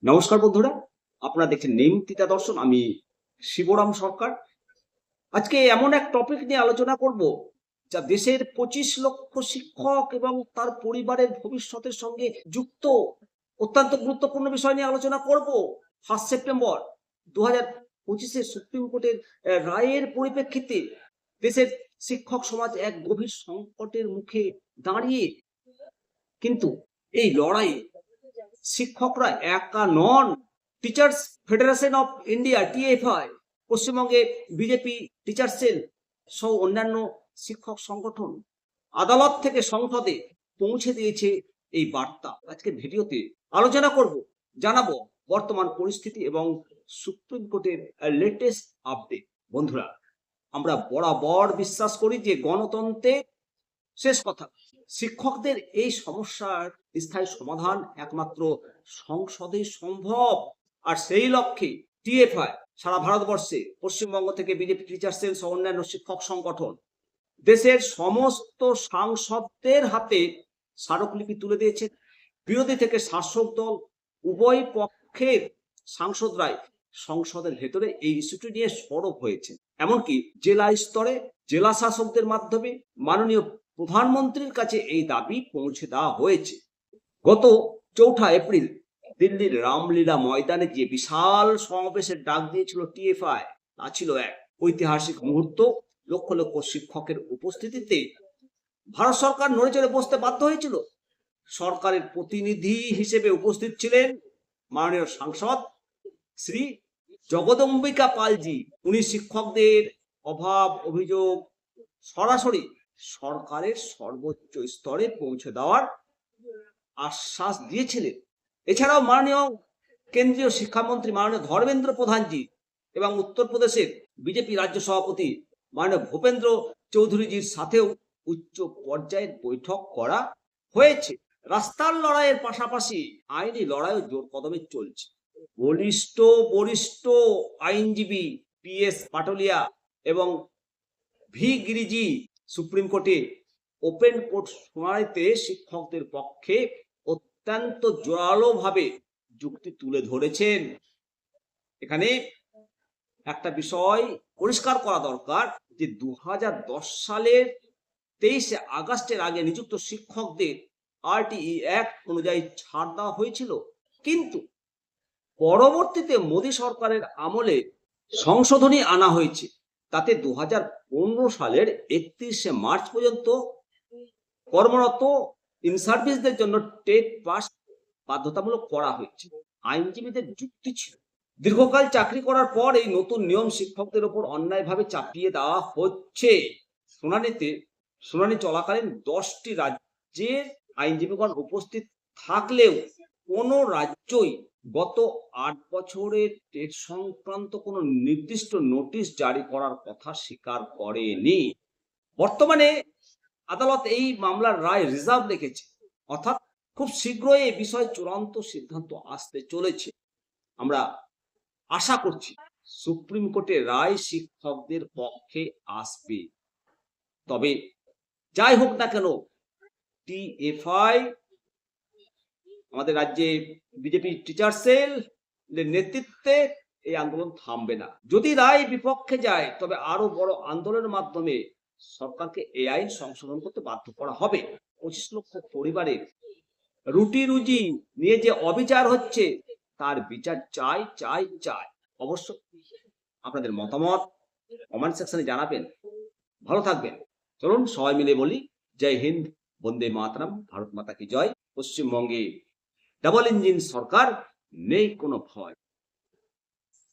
নমস্কার বন্ধুরা, আপনারা দেখছেন নিমতিতা দর্শন। আমি শিবরাম সরকার। আজকে এমন এক টপিক নিয়ে আলোচনা করব যা দেশের 25 লক্ষ শিক্ষক এবং তার পরিবারের ভবিষ্যতের সঙ্গে যুক্ত। অত্যন্ত গুরুত্বপূর্ণ বিষয় নিয়ে আলোচনা করব। 1 সেপ্টেম্বর 2025 সুপ্রিম কোর্টের রায়ের পরিপ্রেক্ষিতে দেশের শিক্ষক সমাজ এক গভীর সংকটের মুখে দাঁড়িয়ে। কিন্তু এই লড়াই শিক্ষকরা একা নন। Teachers federation of India TFI, পশ্চিমবঙ্গে বিজেপি টিচার সেল সহ অন্যান্য শিক্ষক সংগঠন আদালত থেকে সংসদে পৌঁছে দিয়েছে এই বার্তা। আজকে ভিডিওতে আলোচনা করব, জানাবো বর্তমান পরিস্থিতি এবং সুপ্রিম কোর্টের লেটেস্ট আপডেট। বন্ধুরা, আমরা বরাবর বিশ্বাস করি যে গণতন্ত্রে শেষ কথা। শিক্ষকদের এই সমস্যার স্থায়ী সমাধান একমাত্র সংসদে সম্ভব। আর সেই লক্ষ্যে টিএফআই সারা ভারতবর্ষে, পশ্চিমবঙ্গ থেকে বিজেপি টিচার সেল সহ অন্যান্য শিক্ষক সংগঠন দেশের সমস্ত সাংসদদের হাতে স্মারকলিপি তুলে দিয়েছে। বিরোধী থেকে শাসক দল উভয় পক্ষের সাংসদরাই সংসদের ভেতরে এই ইস্যুটি নিয়ে সরব হয়েছে। এমনকি জেলা স্তরে জেলা শাসকদের মাধ্যমে মাননীয় প্রধানমন্ত্রীর কাছে এই দাবি পৌঁছে দেওয়া হয়েছে। গত 4 এপ্রিল দিল্লির রামলীলা ময়দানে যে বিশাল সমাবেশের ডাক দিয়েছিল টিএফআই, তা ছিল এক ঐতিহাসিক মুহূর্ত। লক্ষ লক্ষ শিক্ষকের উপস্থিতিতে ভারত সরকার নড়ে চড়ে বসতে বাধ্য হয়েছিল। সরকারের প্রতিনিধি হিসেবে উপস্থিত ছিলেন মাননীয় সাংসদ শ্রী জগদম্বিকা পালজি। উনি শিক্ষকদের অভাব অভিযোগ সরাসরি সরকারের সর্বোচ্চ স্তরে পৌঁছে দেওয়ার আশ্বাস দিয়েছিলেন। এছাড়াও মাননীয় কেন্দ্রীয় শিক্ষামন্ত্রী মাননীয় ধর্মেন্দ্র প্রধানজি এবং উত্তরপ্রদেশের বিজেপি রাজ্য সভাপতি মাননীয় ভূপেন্দ্র চৌধুরীজির সাথেও উচ্চ পর্যায়ের বৈঠক করা হয়েছে। রাস্তার লড়াইয়ের পাশাপাশি আইনি লড়াইও জোর কদমে চলছে। বরিষ্ঠ আইনজীবী PS পাটলিয়া এবং ভি গিরিজি সুপ্রিম কোর্টে ওপেন কোর্ট শুনানিতে শিক্ষকদের পক্ষে অত্যন্ত জোরালোভাবে যুক্তি তুলে ধরেছেন। এখানে একটা বিষয় পরিষ্কার করা দরকার যে 2010 সালের 23 আগস্টের আগে নিযুক্ত শিক্ষকদের RTE অ্যাক্ট অনুযায়ী ছাড় দেওয়া হয়েছিল, কিন্তু পরবর্তীতে মোদী সরকারের আমলে সংশোধনী আনা হয়েছে। তাতে 2015 সালের 31 মার্চ পর্যন্ত কর্মরত ইন সার্ভিসদের জন্য টেট পাস বাধ্যতামূলক করা হয়েছে। আইনজীবীদের যুক্তি ছিল, দীর্ঘকাল চাকরি করার পর এই নতুন নিয়ম শিক্ষকদের উপর অন্যায়ভাবে চাপিয়ে দেওয়া হচ্ছে। শুনানি চলাকালীন 10টি রাজ্যের আইনজীবীগণ উপস্থিত থাকলেও কোনো রাজ্যই গত 8 বছরের টেট সংক্রান্ত কোনো নির্দিষ্ট নোটিশ জারি করার কথা স্বীকার করেনি। বর্তমানে আদালত এই মামলার রায় রিজার্ভ রেখেছে, অর্থাৎ খুব শীঘ্রই এই বিষয়ে চূড়ান্ত সিদ্ধান্ত আসতে চলেছে। আমরা আশা করছি সুপ্রিম কোর্টের রায় শিক্ষকদের পক্ষে আসবে। তবে যাই হোক না কেন, টিএফআই আমাদের রাজ্যে বিজেপি টিচার সেল নেতৃত্বে এই আন্দোলন থামবে না। যদি রায় বিপক্ষে যায় তবে আরো বড় আন্দোলনের মাধ্যমে সরকারকে এই আইন সংশোধন করতে বাধ্য করা হবে। 25 লক্ষ পরিবারের রুটি রুজি নিয়ে যে অবিচার হচ্ছে তার বিচার চাই চাই চাই। অবশ্য আপনাদের মতামত কমেন্ট সেকশনে জানাবেন। ভালো থাকবেন। চলুন সবাই মিলে বলি জয় হিন্দ, বন্দে মাতরম, ভারত মাতা কি জয়। পশ্চিমবঙ্গে ডাবল ইঞ্জিন সরকার, নেই কোনো ভয়।